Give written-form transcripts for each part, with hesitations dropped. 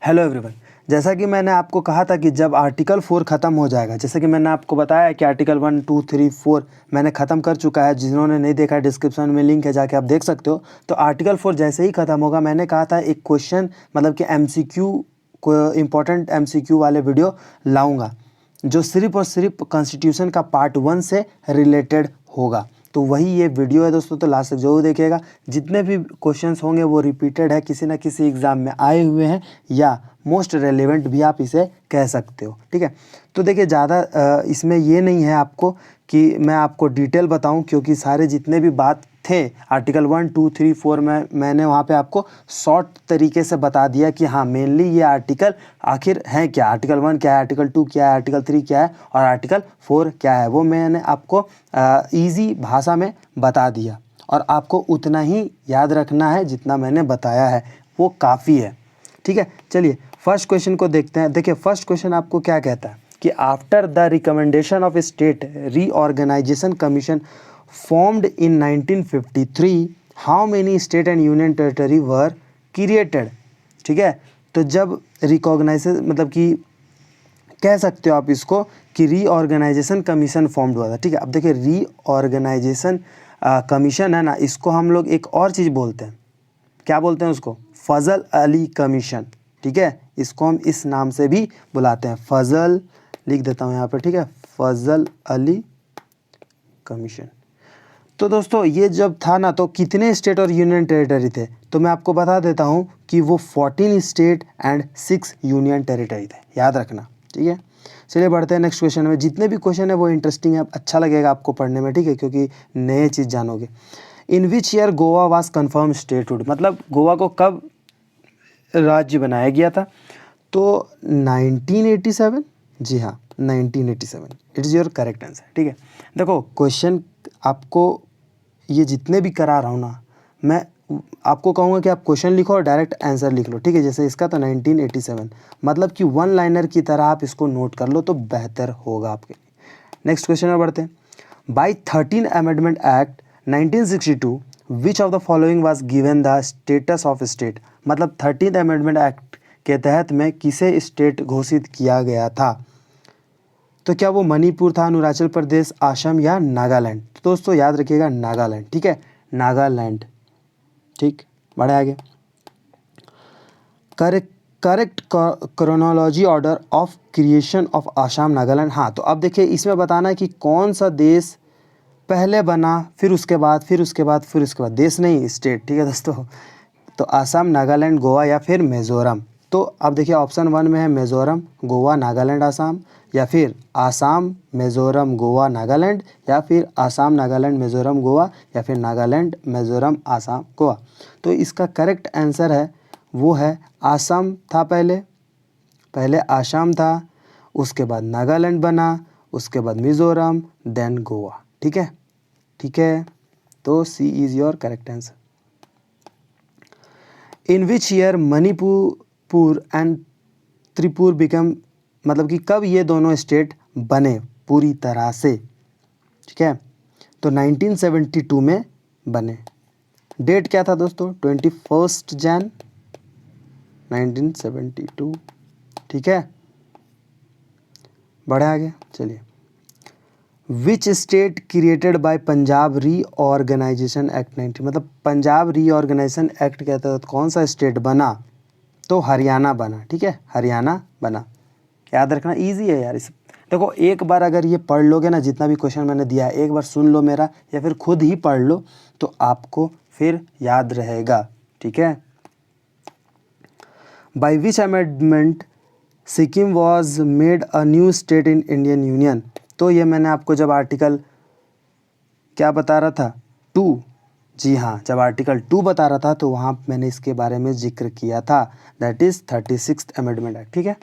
Hello everyone. जैसा कि मैंने आपको कहा था कि जब आर्टिकल 4 ख़त्म हो जाएगा, जैसे कि मैंने आपको बताया कि आर्टिकल 1, 2, 3, 4 मैंने ख़त्म कर चुका है। जिन्होंने नहीं देखा है डिस्क्रिप्शन में लिंक है, जाके आप देख सकते हो। तो आर्टिकल 4 जैसे ही ख़त्म होगा, मैंने कहा था एक क्वेश्चन मतलब कि एमसीक्यू को इम्पोर्टेंट एमसीक्यू वाले वीडियो लाऊंगा जो सिर्फ और सिर्फ कॉन्स्टिट्यूशन का पार्ट 1 से रिलेटेड होगा। तो वही ये वीडियो है दोस्तों, तो लास्ट तक जरूर देखिएगा। जितने भी क्वेश्चंस होंगे वो रिपीटेड है, किसी ना किसी एग्ज़ाम में आए हुए हैं या मोस्ट रेलेवेंट भी आप इसे कह सकते हो। ठीक है, तो देखिए ज़्यादा इसमें ये नहीं है आपको कि मैं आपको डिटेल बताऊं, क्योंकि सारे जितने भी बात थे आर्टिकल 1, 2, 3, 4 में मैंने वहाँ पे आपको शॉर्ट तरीके से बता दिया कि हाँ मेनली ये आर्टिकल आखिर है क्या, आर्टिकल 1 क्या है, आर्टिकल 2 क्या है, आर्टिकल 3 क्या है और आर्टिकल 4 क्या है। वो मैंने आपको ईजी भाषा में बता दिया और आपको उतना ही याद रखना है जितना मैंने बताया है, वो काफ़ी है। ठीक है, चलिए फर्स्ट क्वेश्चन को देखते हैं। देखिए फर्स्ट क्वेश्चन आपको क्या कहता है कि after the recommendation of state reorganisation commission formed in 1953 how many state and union territory were created। ठीक है, तो जब रिकॉग्नाइज मतलब कि कह सकते हो आप इसको कि रीऑर्गेनाइजेशन कमीशन फॉर्म्ड हुआ था। ठीक है, अब देखिए रीऑर्गेनाइजेशन कमीशन है ना, इसको हम लोग एक और चीज़ बोलते हैं। क्या बोलते हैं उसको? फजल अली कमीशन। ठीक है, इसको हम इस नाम से भी बुलाते हैं, फजल, लिख देता हूँ यहाँ पर। ठीक है, फजल अली कमीशन। तो दोस्तों ये जब था ना, तो कितने स्टेट और यूनियन टेरिटरी थे? तो मैं आपको बता देता हूँ कि वो 14 स्टेट एंड 6 यूनियन टेरिटरी थे, याद रखना। ठीक है, चलिए बढ़ते हैं नेक्स्ट क्वेश्चन में। जितने भी क्वेश्चन है वो इंटरेस्टिंग है, अच्छा लगेगा आपको पढ़ने में। ठीक है, क्योंकि नए चीज़ जानोगे। In which year Goa was confirm statehood, मतलब गोवा को कब राज्य बनाया गया था? तो 1987। जी हाँ, 1987 इट्स योर करेक्ट आंसर। ठीक है, देखो क्वेश्चन आपको ये जितने भी करा रहा हूँ ना, मैं आपको कहूँगा कि आप क्वेश्चन लिखो और डायरेक्ट आंसर लिख लो। ठीक है, जैसे इसका तो 1987, मतलब कि वन लाइनर की तरह आप इसको नोट कर लो तो बेहतर होगा आपके लिए। नेक्स्ट क्वेश्चन में बढ़ते हैं। By 13 amendment act 1962 which of the following was given the status of state, मतलब 13 अमेंडमेंट एक्ट के तहत में किसे स्टेट घोषित किया गया था? तो क्या वो मणिपुर था, अरुणाचल प्रदेश, असम या नागालैंड? तो दोस्तों याद रखिएगा नागालैंड। ठीक है, नागालैंड। ठीक, बढ़े आगे। Correct chronology order of creation of Assam Nagaland. हाँ, तो अब देखिए इसमें बताना है कि कौन सा देश पहले बना, फिर उसके बाद, फिर उसके बाद, फिर उसके बाद, देश नहीं स्टेट। ठीक है दोस्तों, तो आसाम, नागालैंड, गोवा या फिर मिज़ोरम। तो अब देखिए ऑप्शन 1 में है मिज़ोरम, गोवा, नागालैंड, आसाम, या फिर आसाम, मिज़ोरम, गोवा, नागालैंड, या फिर आसाम, नागालैंड, मिज़ोरम, गोवा, या फिर नागालैंड, मिज़ोरम, आसाम, गोवा। तो इसका करेक्ट आंसर है वो है आसाम था। पहले पहले आसाम था, उसके बाद नागालैंड बना, उसके बाद मिज़ोरम, देन गोवा। ठीक है, ठीक है, तो C is your correct answer. In which year Manipur and Tripura become, मतलब कि कब ये दोनों स्टेट बने पूरी तरह से? ठीक है, तो 1972 में बने। डेट क्या था दोस्तों? 21 जन 1972। ठीक है, बढ़े आगे। चलिए, which state created by Punjab reorganisation act 19, मतलब पंजाब रीऑर्गेनाइजेशन एक्ट के तहत कौन सा स्टेट बना? तो हरियाणा बना। ठीक है, हरियाणा बना। याद रखना, इजी है यार। इस देखो एक बार अगर ये पढ़ लोगे ना, जितना भी क्वेश्चन मैंने दिया है, एक बार सुन लो मेरा या फिर खुद ही पढ़ लो, तो आपको फिर याद रहेगा। ठीक है, by which amendment Sikkim was made a new state in Indian union? तो ये मैंने आपको जब आर्टिकल क्या बता रहा था, 2, जी हाँ, जब आर्टिकल 2 बता रहा था तो वहाँ मैंने इसके बारे में जिक्र किया था, that is 36th amendment act. ठीक है,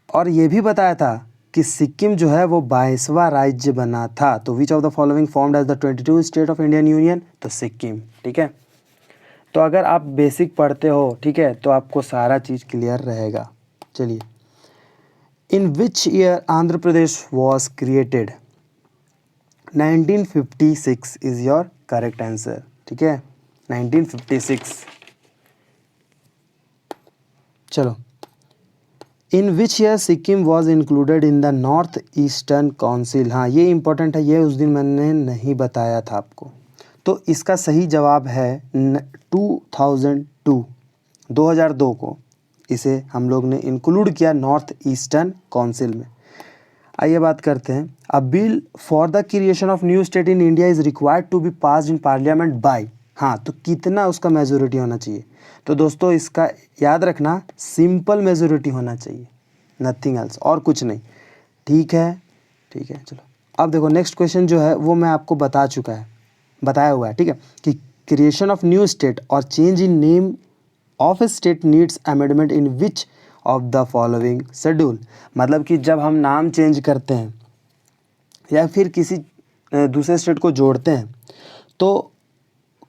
और ये भी बताया था कि सिक्किम जो है वो 22वां राज्य बना था। तो which of the following formed as the 22 state of Indian union? तो सिक्किम। ठीक है, तो अगर आप बेसिक पढ़ते हो, ठीक है, तो आपको सारा चीज़ क्लियर रहेगा। चलिए, in which year Andhra Pradesh was created? 1956 is your correct answer. ठीक है, 1956। चलो, in which year Sikkim was included in the North Eastern Council. हाँ, ये इंपॉर्टेंट है, ये उस दिन मैंने नहीं बताया था आपको। तो इसका सही जवाब है 2002 को इसे हम लोग ने इंक्लूड किया नॉर्थ ईस्टर्न काउंसिल में। आइए बात करते हैं, a bill for the creation of new state in India is required to be passed in parliament by. हाँ, तो कितना उसका मेजोरिटी होना चाहिए? तो दोस्तों इसका याद रखना, सिंपल मेजोरिटी होना चाहिए, नथिंग एल्स, और कुछ नहीं। ठीक है, ठीक है, चलो अब देखो नेक्स्ट क्वेश्चन जो है वो मैं आपको बताया हुआ है, ठीक है, कि क्रिएशन ऑफ न्यू स्टेट और change in name of A state needs amendment in which of the following schedule. मतलब कि जब हम नाम चेंज करते हैं या फिर किसी दूसरे स्टेट को जोड़ते हैं तो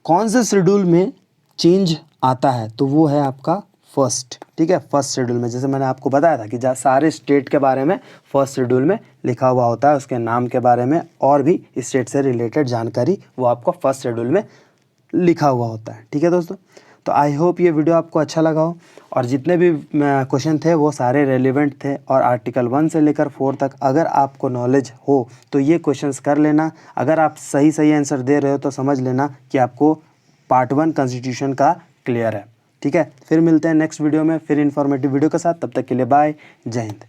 कौन से शेड्यूल में चेंज आता है? तो वो है आपका फर्स्ट, ठीक है, फर्स्ट शेड्यूल में। जैसे मैंने आपको बताया था कि जहाँ सारे स्टेट के बारे में फर्स्ट शेड्यूल में लिखा हुआ होता है, उसके नाम के बारे में और भी स्टेट से रिलेटेड जानकारी वो आपको फर्स्ट शेड्यूल में लिखा हुआ होता है। ठीक है दोस्तों, तो आई होप ये वीडियो आपको अच्छा लगा हो, और जितने भी क्वेश्चन थे वो सारे रेलिवेंट थे, और आर्टिकल 1 से लेकर 4 तक अगर आपको नॉलेज हो तो ये क्वेश्चंस कर लेना। अगर आप सही आंसर दे रहे हो तो समझ लेना कि आपको पार्ट 1 कॉन्स्टिट्यूशन का क्लियर है। ठीक है, फिर मिलते हैं नेक्स्ट वीडियो में फिर इन्फॉर्मेटिव वीडियो के साथ। तब तक के लिए बाय, जय हिंद।